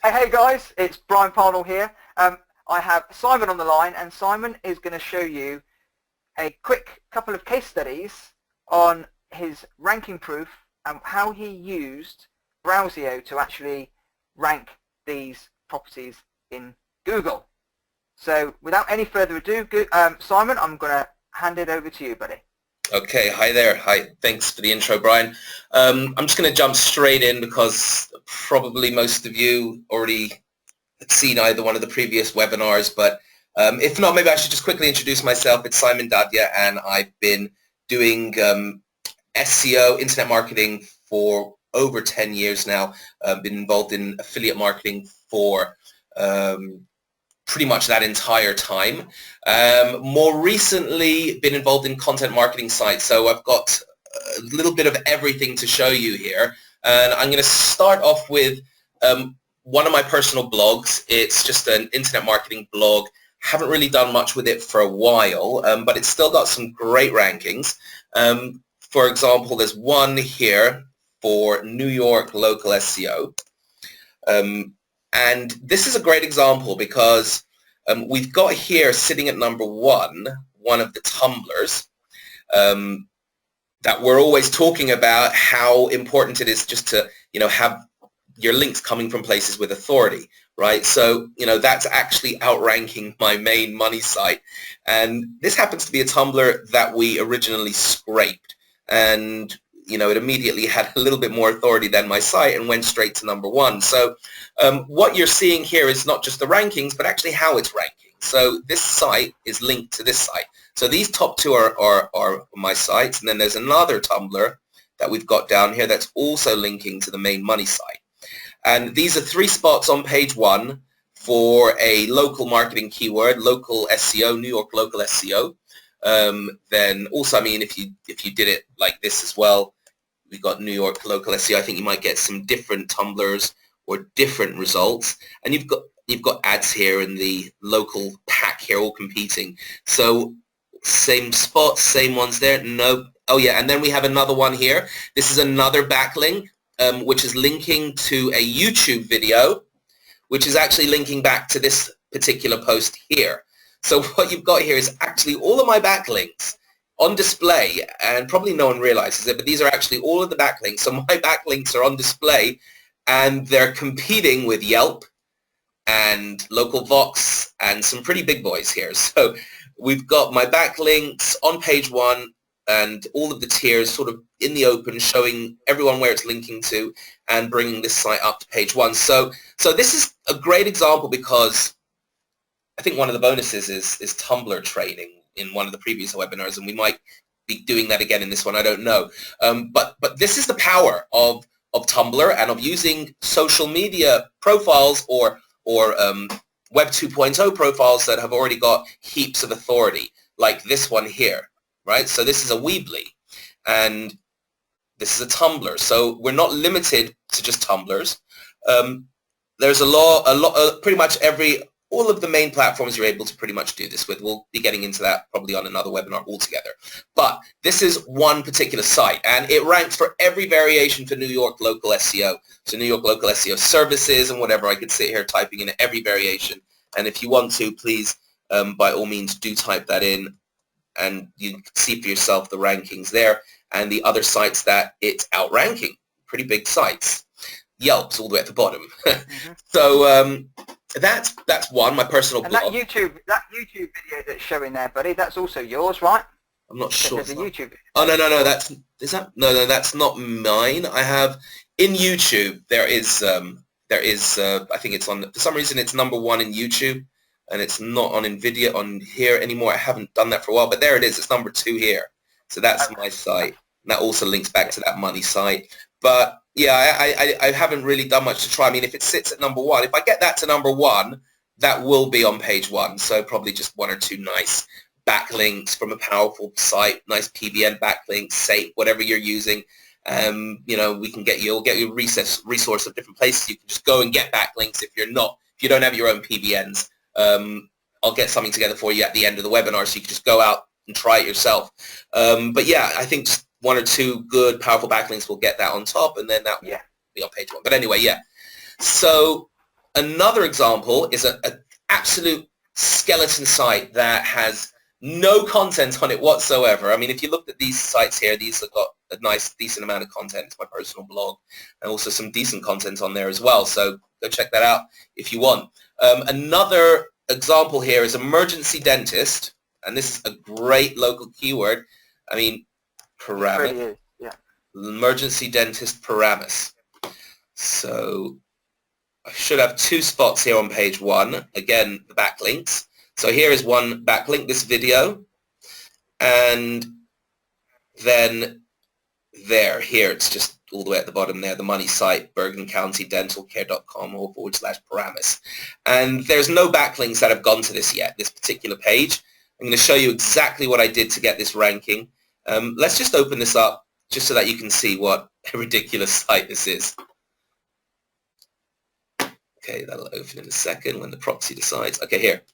Hey guys, it's Brian Parnell here. I have Simon on the line, and Simon is going to show you a quick couple of case studies on his ranking proof and how he used BrowSEO to actually rank these properties in Google. So without any further ado, Simon, I'm going to hand it over to you, buddy. Okay, hi there. Hi, thanks for the intro, Brian. I'm just going to jump straight in because probably most of you already had seen either one of the previous webinars, but if not, maybe I should just quickly introduce myself. It's Simon Dadya, and I've been doing SEO, internet marketing, for over 10 years now. I've been involved in affiliate marketing for pretty much that entire time. More recently, been involved in content marketing sites, so I've got a little bit of everything to show you here. And I'm going to start off with one of my personal blogs. It's just an internet marketing blog. Haven't really done much with it for a while, but it's still got some great rankings. For example, there's one here for New York local SEO. And this is a great example because we've got here sitting at number one of the tumblers that we're always talking about how important it is just to, have your links coming from places with authority, right? So, that's actually outranking my main money site. And this happens to be a Tumblr that we originally scraped. And it immediately had a little bit more authority than my site and went straight to number one. So what you're seeing here is not just the rankings, but actually how it's ranking. So this site is linked to this site. So these top two are my sites, and then there's another Tumblr that we've got down here that's also linking to the main money site. And these are 3 spots on page 1 for a local marketing keyword, local SEO, New York local SEO. Then also, if you did it like this as well, we've got New York local SEO. I think you might get some different Tumblrs or different results. And you've got ads here in the local pack here all competing. So same spots, same ones there. No. Oh yeah, and then we have another one here. This is another backlink, which is linking to a YouTube video, which is actually linking back to this particular post here. So what you've got here is actually all of my backlinks on display, and probably no one realizes it, but these are actually all of the backlinks. So my backlinks are on display, and they're competing with Yelp and Local Vox and some pretty big boys here. So we've got my backlinks on page 1 and all of the tiers sort of in the open, showing everyone where it's linking to and bringing this site up to page 1. So this is a great example because I think one of the bonuses is Tumblr training in one of the previous webinars, and we might be doing that again in this one. I don't know. But this is the power of Tumblr and of using social media profiles or Web 2.0 profiles that have already got heaps of authority, like this one here, right? So this is a Weebly, and this is a Tumblr. So we're not limited to just Tumblrs. There's pretty much all of the main platforms you're able to pretty much do this with. We'll be getting into that probably on another webinar altogether. But this is one particular site, and it ranks for every variation for New York local SEO. So New York local SEO services and whatever. I could sit here typing in every variation. And if you want to, please, by all means, do type that in, and you can see for yourself the rankings there and the other sites that it's outranking. Pretty big sites. Yelp's all the way at the bottom. Mm-hmm. So that's one, my personal blog. And that YouTube video that's showing there, buddy, that's also yours, right? I'm not sure. There's a YouTube video. Oh no, that's not mine. I have in YouTube. There is I think it's on, for some reason it's number 1 in YouTube, and it's not on NVIDIA on here anymore. I haven't done that for a while, but there it is. It's number 2 here. So that's my site. And that also links back to that money site. But yeah, I haven't really done much to try. If it sits at number 1, if I get that to number 1, that will be on page 1. So probably just 1 or 2 nice backlinks from a powerful site, nice PBN backlinks, SAP, whatever you're using. We can get you'll get your resource of different places. You can just go and get backlinks if you don't have your own PBNs. I'll get something together for you at the end of the webinar, so you can just go out and try it yourself. But yeah, I think just 1 or 2 good, powerful backlinks will get that on top, and then that will be on page 1. But anyway, yeah. So Another example is an absolute skeleton site that has no content on it whatsoever. I mean, if you looked at these sites here, these have got a nice, decent amount of content. It's my personal blog, and also some decent content on there as well. So go check that out if you want. Another example here is emergency dentist, and this is a great local keyword. I mean, Paramus. Really is, yeah. Emergency dentist Paramus. So I should have 2 spots here on page 1. Again, the backlinks. So here is one backlink, this video, and then here, it's just all the way at the bottom there, the money site, bergencountydentalcare.com/Paramus. And there's no backlinks that have gone to this yet, this particular page. I'm going to show you exactly what I did to get this ranking. Let's just open this up just so that you can see what a ridiculous site this is. Okay, that'll open in a second when the proxy decides. Okay, here.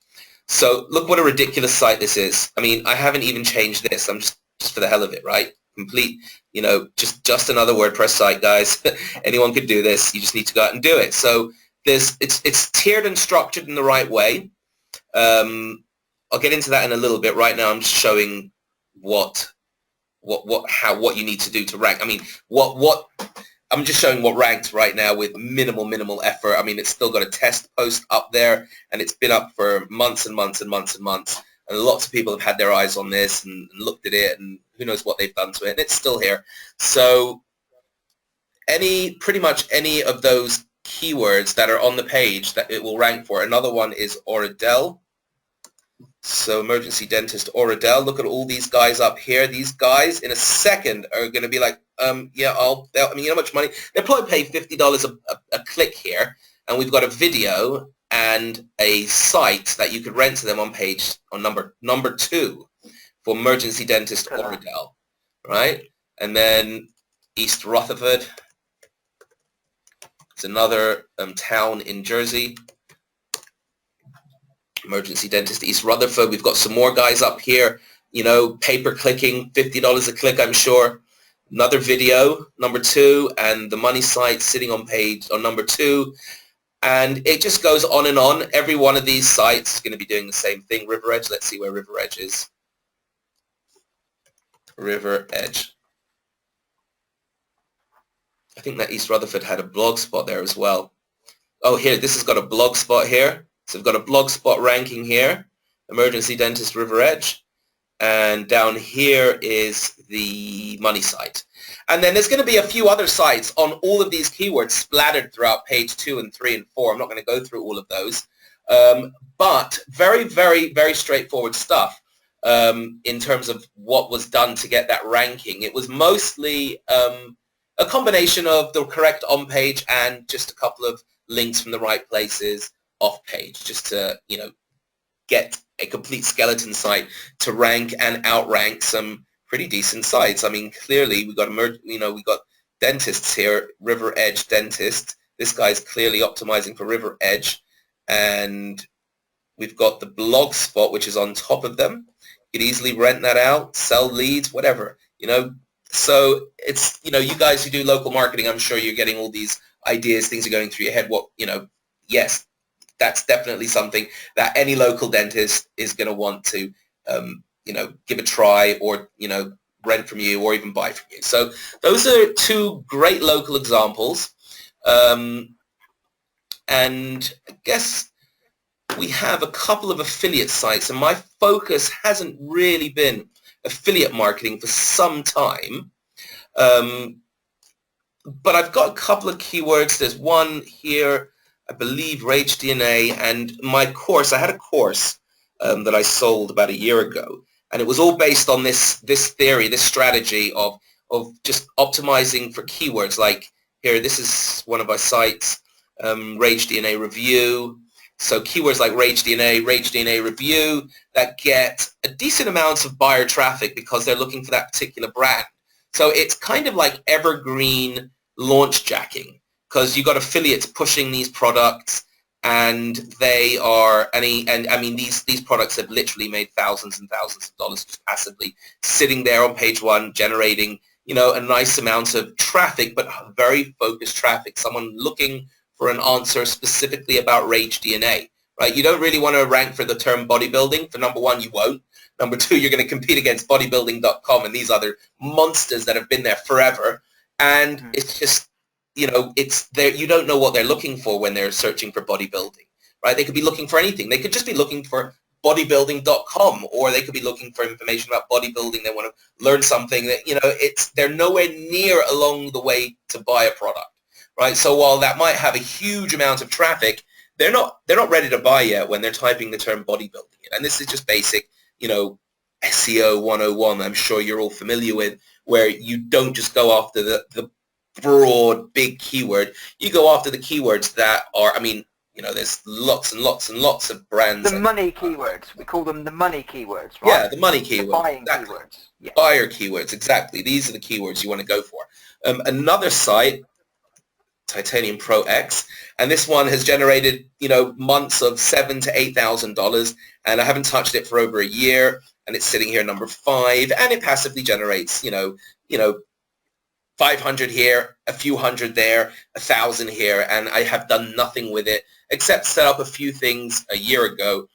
So look what a ridiculous site this is. I mean, I haven't even changed this. I'm just for the hell of it, right? Complete, you know, just another WordPress site, guys. Anyone could do this. You just need to go out and do it. So it's tiered and structured in the right way. I'll get into that in a little bit. Right now, I'm just showing what you need to do to rank. I mean, I'm just showing what ranked right now with minimal effort. I mean, it's still got a test post up there, and it's been up for months and months and months and months. And lots of people have had their eyes on this and looked at it, and who knows what they've done to it. And it's still here. So pretty much any of those keywords that are on the page that it will rank for. Another one is Oradell. So emergency dentist Oradell. Look at all these guys up here. These guys in a second are going to be like, yeah, I mean, you know how much money? They'll probably pay $50 a click here. And we've got a video and a site that you could rent to them on number 2 for emergency dentist Oradell, right? And then East Rutherford. It's another town in Jersey. Emergency dentist East Rutherford. We've got some more guys up here, you know, pay-per-clicking, $50 a click, I'm sure. Another video, number 2, and the money site sitting on number 2. And it just goes on and on. Every one of these sites is going to be doing the same thing. River Edge, let's see where River Edge is. River Edge. I think that East Rutherford had a blog spot there as well. Oh, here, this has got a blog spot here. So we've got a blog spot ranking here, emergency dentist River Edge, and down here is the money site. And then there's going to be a few other sites on all of these keywords splattered throughout page 2 and 3 and 4. I'm not going to go through all of those, but very, very, very straightforward stuff in terms of what was done to get that ranking. It was mostly a combination of the correct on-page and just a couple of links from the right places off page, just to, you know, get a complete skeleton site to rank and outrank some pretty decent sites. I mean, clearly we got dentists here, River Edge dentist. This guy's clearly optimizing for River Edge, and we've got the blog spot, which is on top of them. You could easily rent that out, sell leads, whatever, you know. So it's, you know, you guys who do local marketing, I'm sure you're getting all these ideas, things are going through your head. What, you know, yes, that's definitely something that any local dentist is going to want to, you know, give a try, or, you know, rent from you, or even buy from you. So those are 2 great local examples. And I guess we have a couple of affiliate sites, and my focus hasn't really been affiliate marketing for some time. But I've got a couple of keywords. There's one here, I believe, Rage DNA, and my course. I had a course that I sold about a year ago, and it was all based on this theory, this strategy of just optimizing for keywords. Like here, this is one of my sites, Rage DNA Review. So keywords like Rage DNA Review, that get a decent amount of buyer traffic because they're looking for that particular brand. So it's kind of like evergreen launch jacking, because you've got affiliates pushing these products, and they are, and I mean, these products have literally made thousands and thousands of dollars just passively sitting there on page 1, generating, you know, a nice amount of traffic, but very focused traffic. Someone looking for an answer specifically about Rage DNA, right? You don't really want to rank for the term bodybuilding. For number one, you won't. Number two, you're going to compete against bodybuilding.com and these other monsters that have been there forever. And it's just, it's there. You don't know what they're looking for when they're searching for bodybuilding, right? They could be looking for anything. They could just be looking for bodybuilding.com, or they could be looking for information about bodybuilding. They want to learn something that, they're nowhere near along the way to buy a product, right? So while that might have a huge amount of traffic, they're not ready to buy yet when they're typing the term bodybuilding in. And this is just basic, SEO 101, I'm sure you're all familiar with, where you don't just go after the broad, big keyword. You go after the keywords that are, there's lots and lots and lots of brands. The money keywords. We call them the money keywords, right? Yeah, the money keywords. The buying exactly. keywords. Yeah. Buyer keywords, exactly. These are the keywords you want to go for. Another site, Titanium Pro X, and this one has generated, months of $7,000 to $8,000, and I haven't touched it for over a year, and it's sitting here number 5, and it passively generates, 500 here, a few hundred there, 1,000 here, and I have done nothing with it except set up a few things a year ago.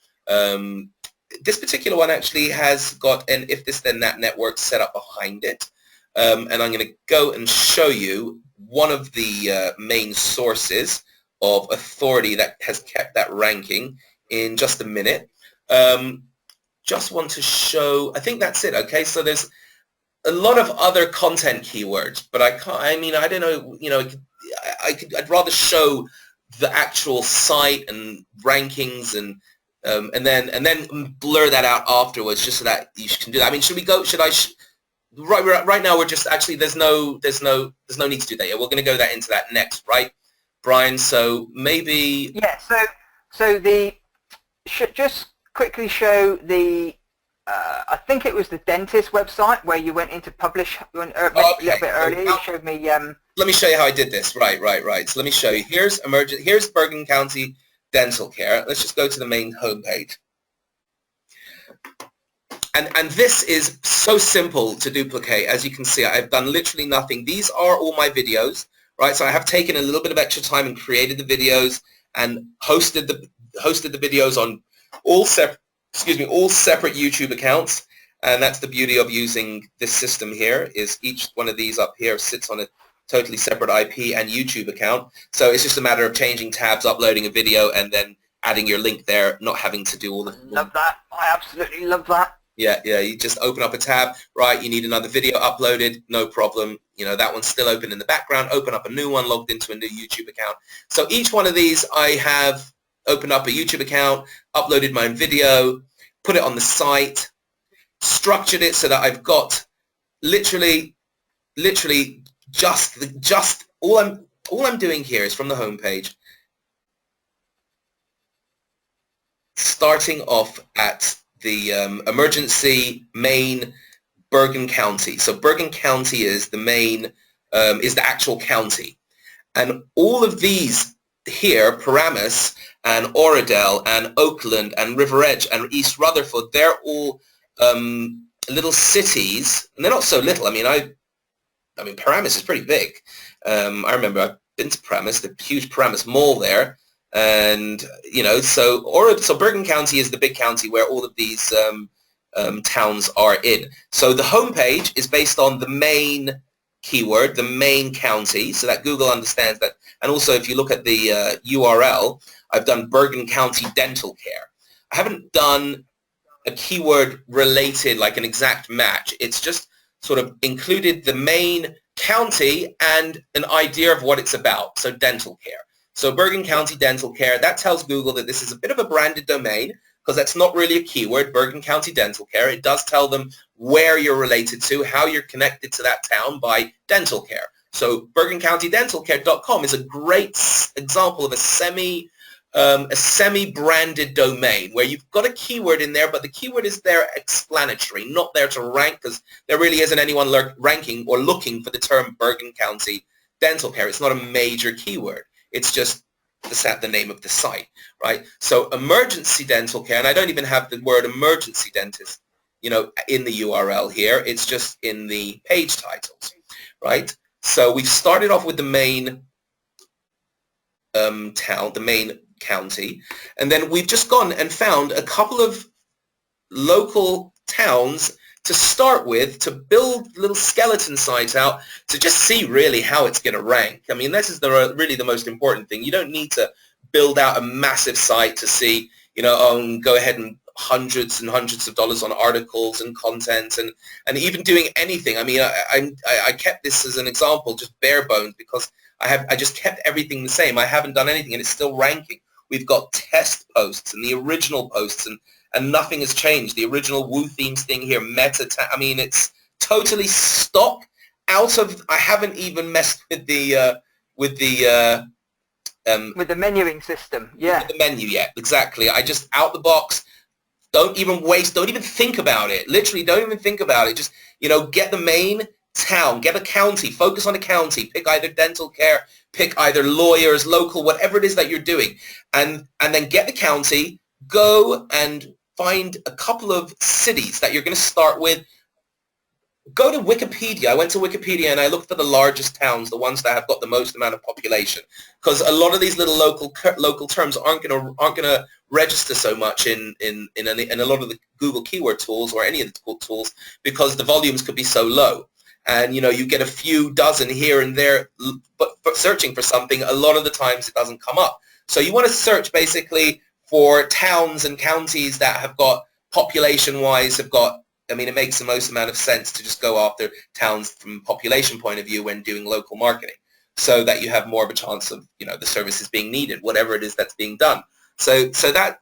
This particular one actually has got an if this then that network set up behind it, and I'm going to go and show you one of the main sources of authority that has kept that ranking in just a minute. Just want to show, I think that's it. Okay, so there's a lot of other content keywords, but I can't, I don't know, I'd rather show the actual site and rankings and then blur that out afterwards, just so that you can do that. Should we go, right now we're just, actually there's no need to do that yet. We're going to go into that next, right, Brian? So maybe... Yeah, so should just quickly show the, I think it was the dentist website where you went into publish a little bit earlier. You showed me... Let me show you how I did this. Right. So let me show you. Here's Bergen County Dental Care. Let's just go to the main homepage. And this is so simple to duplicate. As you can see, I've done literally nothing. These are all my videos, right? So I have taken a little bit of extra time and created the videos and hosted the videos on all separate YouTube accounts. And that's the beauty of using this system here, is each one of these up here sits on a totally separate IP and YouTube account. So it's just a matter of changing tabs, uploading a video, and then adding your link there, not having to do all the... Love that. I absolutely love that. Yeah, you just open up a tab, right, you need another video uploaded, no problem. That one's still open in the background, open up a new one, logged into a new YouTube account. So each one of these, I have opened up a YouTube account, uploaded my own video, put it on the site, structured it so that I've got literally just all I'm doing here is from the homepage, starting off at the emergency main Bergen County. So Bergen County is the main, is the actual county. And all of these here, Paramus and Oradell and Oakland and River Edge and East Rutherford, they're all little cities, and they're not so little. Paramus is pretty big. I remember I've been to Paramus, the huge Paramus Mall there. And so Bergen County is the big county where all of these towns are in. So the homepage is based on the main keyword, the main county, so that Google understands that. And also, if you look at the URL, I've done Bergen County Dental Care. I haven't done a keyword related, like an exact match. It's just sort of included the main county and an idea of what it's about. So dental care. So Bergen County Dental Care, that tells Google that this is a bit of a branded domain, because that's not really a keyword, Bergen County Dental Care. It does tell them where you're related to, how you're connected to that town by dental care. So bergencountydentalcare.com is a great example of a semi-branded domain where you've got a keyword in there, but the keyword is there explanatory, not there to rank, because there really isn't anyone ranking or looking for the term Bergen County Dental Care. It's not a major keyword. It's just the name of the site, right? So emergency dental care, and I don't even have the word emergency dentist, in the URL here. It's just in the page titles, right? So we've started off with the main town, the main county, and then we've just gone and found a couple of local towns to start with, to build little skeleton sites out to just see really how it's going to rank. I mean, this is really the most important thing. You don't need to build out a massive site to see, go ahead and hundreds and hundreds of dollars on articles and content and even doing anything. I mean, I kept this as an example, just bare bones, because I just kept everything the same. I haven't done anything and it's still ranking. We've got test posts and the original posts and nothing has changed. The original Woo themes thing here, I mean, it's totally stock out of, I haven't even messed with the menuing system, yeah. With the menu yet, exactly. I just, out the box, don't even think about it. Literally, don't even think about it. Just, get the main town, get a county, focus on a county, pick either dental care, pick either lawyers, local, whatever it is that you're doing, and then get the county, go and find a couple of cities that you're going to start with. Go to Wikipedia. I went to Wikipedia and I looked at the largest towns, the ones that have got the most amount of population, because a lot of these little local terms aren't going to register so much in a lot of the Google keyword tools or any of the tools, because the volumes could be so low. And you get a few dozen here and there, but searching for something, a lot of the times it doesn't come up. So you want to search basically for towns and counties that have got population-wise, it makes the most amount of sense to just go after towns from a population point of view when doing local marketing, so that you have more of a chance of, the services being needed, whatever it is that's being done. So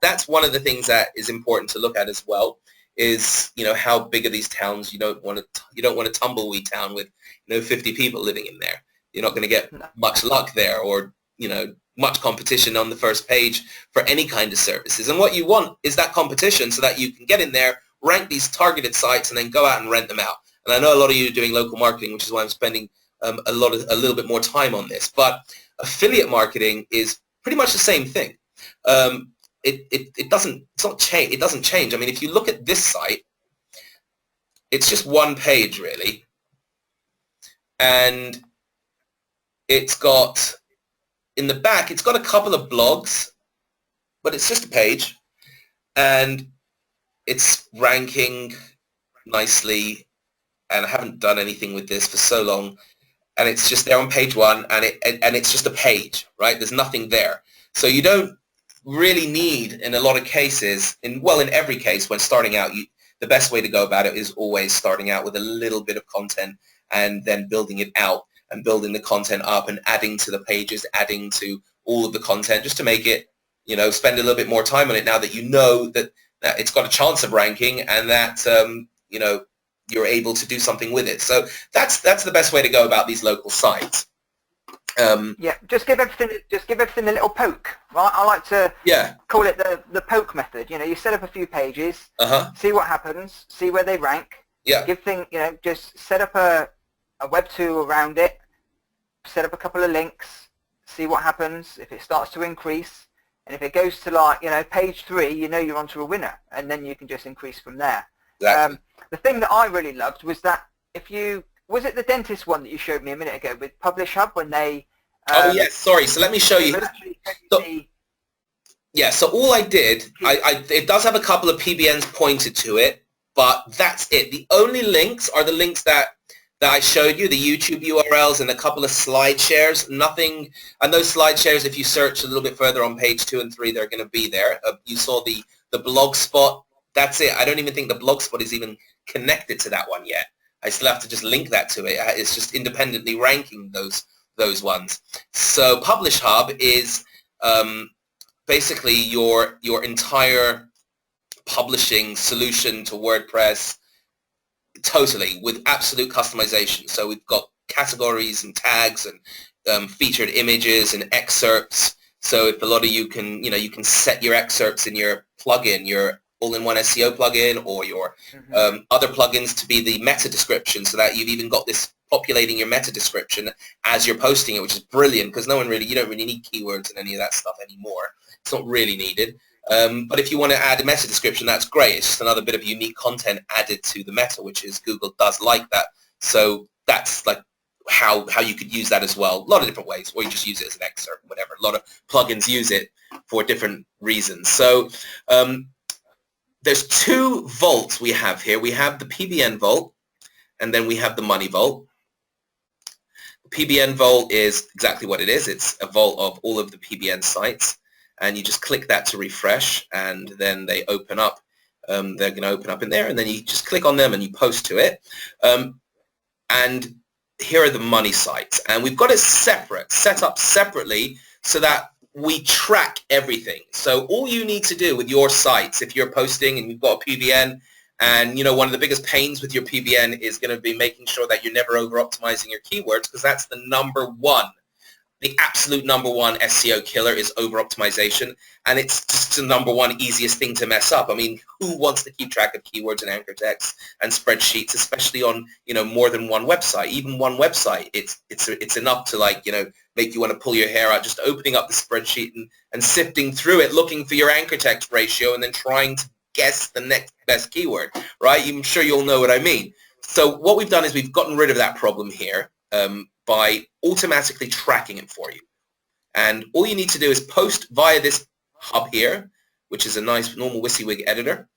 that's one of the things that is important to look at as well, is, how big are these towns? You don't want a tumbleweed town with, 50 people living in there. You're not going to get much luck there, or, much competition on the first page for any kind of services. And what you want is that competition so that you can get in there, rank these targeted sites, and then go out and rent them out. And I know a lot of you are doing local marketing, which is why I'm spending a little bit more time on this. But affiliate marketing is pretty much the same thing. It doesn't change. I mean, if you look at this site, it's just one page really, and it's got, in the back, it's got a couple of blogs, but it's just a page, and it's ranking nicely, and I haven't done anything with this for so long, and it's just there on page one, and it's just a page, right? There's nothing there. So you don't really need, in a lot of cases, in every case when starting out, the best way to go about it is always starting out with a little bit of content and then building it out and building the content up and adding to the pages, adding to all of the content, just to make it, spend a little bit more time on it now that that it's got a chance of ranking, and that, you're able to do something with it. So that's the best way to go about these local sites. Yeah, just give everything a little poke, right? I like to call it the poke method. You set up a few pages, see what happens, see where they rank. Yeah. Just set up a web tool around it, set up a couple of links, see what happens. If it starts to increase, and if it goes to page 3, you're onto a winner, and then you can just increase from there. Exactly. The thing that I really loved was that was it the dentist one that you showed me a minute ago with Publish Hub when they... oh, yes, sorry. So let me show you. So all I did, it does have a couple of PBNs pointed to it, but that's it. The only links are the links that I showed you, the YouTube URLs and a couple of slide shares. Nothing, and those slide shares, if you search a little bit further on page 2 and 3, they're going to be there. You saw the blog spot. That's it. I don't even think the blog spot is even connected to that one yet. I still have to just link that to it. It's just independently ranking those ones. So Publish Hub is basically your entire publishing solution to WordPress, totally, with absolute customization. So we've got categories and tags and featured images and excerpts. So if a lot of you can, you can set your excerpts in your plugin, your all-in-one SEO plugin, or your other plugins to be the meta description, so that you've even got this populating your meta description as you're posting it, which is brilliant, because you don't really need keywords and any of that stuff anymore. It's not really needed. But if you want to add a meta description, that's great. It's just another bit of unique content added to the meta, which is Google does like that. So that's like how you could use that as well. A lot of different ways, or you just use it as an excerpt, whatever. A lot of plugins use it for different reasons. So there's two vaults we have here. We have the PBN vault, and then we have the money vault. The PBN vault is exactly what it is. It's a vault of all of the PBN sites, and you just click that to refresh, and then they open up. They're going to open up in there, and then you just click on them and you post to it. And here are the money sites, and we've got it set up separately so that we track everything. So all you need to do with your sites, if you're posting and you've got a PBN, and one of the biggest pains with your PBN is going to be making sure that you're never over optimizing your keywords, because that's the absolute number one SEO killer is over optimization, and it's just the number one easiest thing to mess up. I mean, who wants to keep track of keywords and anchor text and spreadsheets, especially on more than one website? Even one website, it's enough to make you want to pull your hair out just opening up the spreadsheet and sifting through it, looking for your anchor text ratio, and then trying to guess the next best keyword, right? I'm sure you'll know what I mean. So what we've done is we've gotten rid of that problem here by automatically tracking it for you. And all you need to do is post via this hub here, which is a nice normal WYSIWYG editor,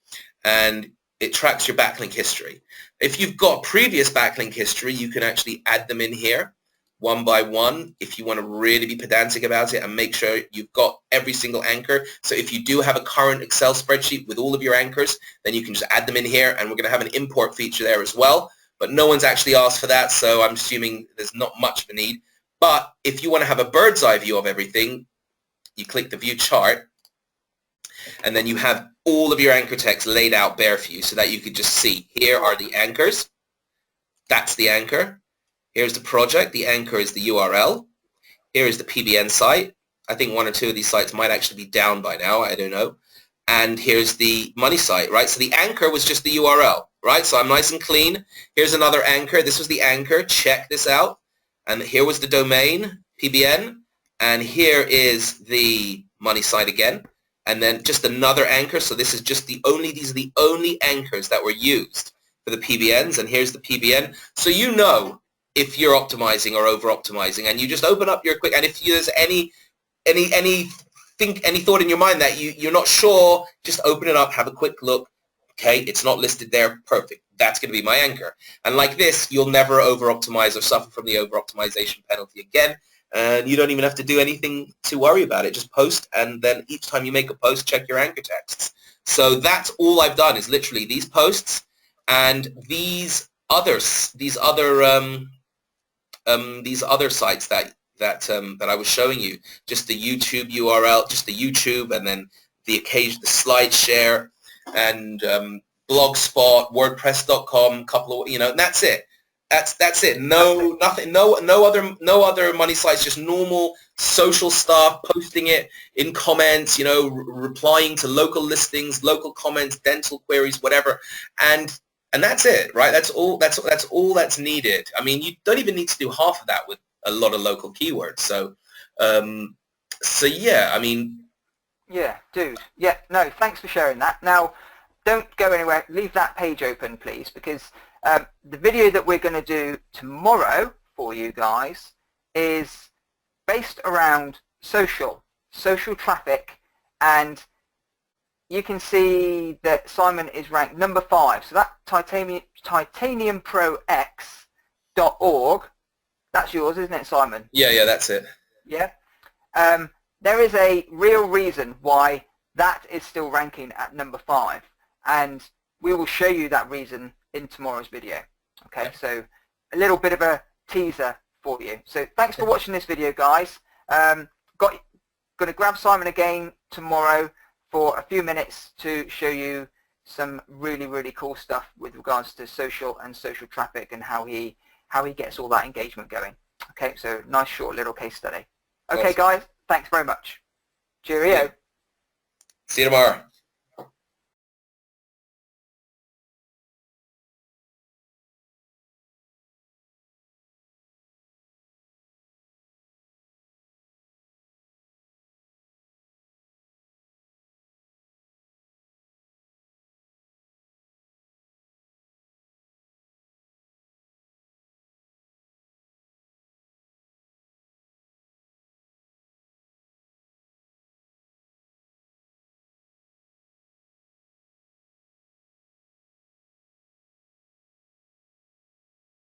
and it tracks your backlink history. If you've got previous backlink history, you can actually add them in here one by one if you want to really be pedantic about it and make sure you've got every single anchor. So if you do have a current Excel spreadsheet with all of your anchors, then you can just add them in here, and we're going to have an import feature there as well. But no one's actually asked for that, so I'm assuming there's not much of a need. But if you want to have a bird's eye view of everything, you click the view chart, and then you have all of your anchor text laid out bare for you so that you could just see, here are the anchors. That's the anchor. Here's the project. The anchor is the URL. Here is the PBN site. I think one or two of these sites might actually be down by now. I don't know. And here's the money site, right? So the anchor was just the URL, right? So I'm nice and clean. Here's another anchor. This was the anchor. Check this out. And here was the domain, PBN. And here is the money site again. And then just another anchor. So this is just these are the only anchors that were used for the PBNs. And here's the PBN. So you know if you're optimizing or over optimizing, and you just open up your quick, and if there's any thought in your mind that you're not sure, just open it up, have a quick look. Okay, it's not listed there. Perfect. That's going to be my anchor. And like this, you'll never over optimize or suffer from the over optimization penalty again. And you don't even have to do anything to worry about it. Just post, and then each time you make a post, check your anchor texts. So that's all I've done is literally these posts and these other sites that I was showing you, just the YouTube URL, just the YouTube, and then the slide share, and Blogspot, WordPress.com, couple of, and that's it. That's it. No, nothing. No other money sites. Just normal social stuff. Posting it in comments. Replying to local listings, local comments, dental queries, whatever. And that's it, right? That's all that's needed. I mean, you don't even need to do half of that with a lot of local keywords. So yeah. I mean. Yeah, dude. Yeah. No, thanks for sharing that. Now, don't go anywhere. Leave that page open, please, because the video that we're going to do tomorrow for you guys is based around social traffic, and you can see that Simon is ranked number 5. So that titaniumprox.org, that's yours, isn't it, Simon? Yeah, that's it. Yeah. There is a real reason why that is still ranking at number 5, and we will show you that reason in tomorrow's video. Okay, so a little bit of a teaser for you. So thanks for watching this video, guys. Going to grab Simon again tomorrow for a few minutes to show you some really cool stuff with regards to social and social traffic and how he gets all that engagement going. Okay, so nice short little case study. Okay, guys, thanks very much. Cheerio. See you tomorrow.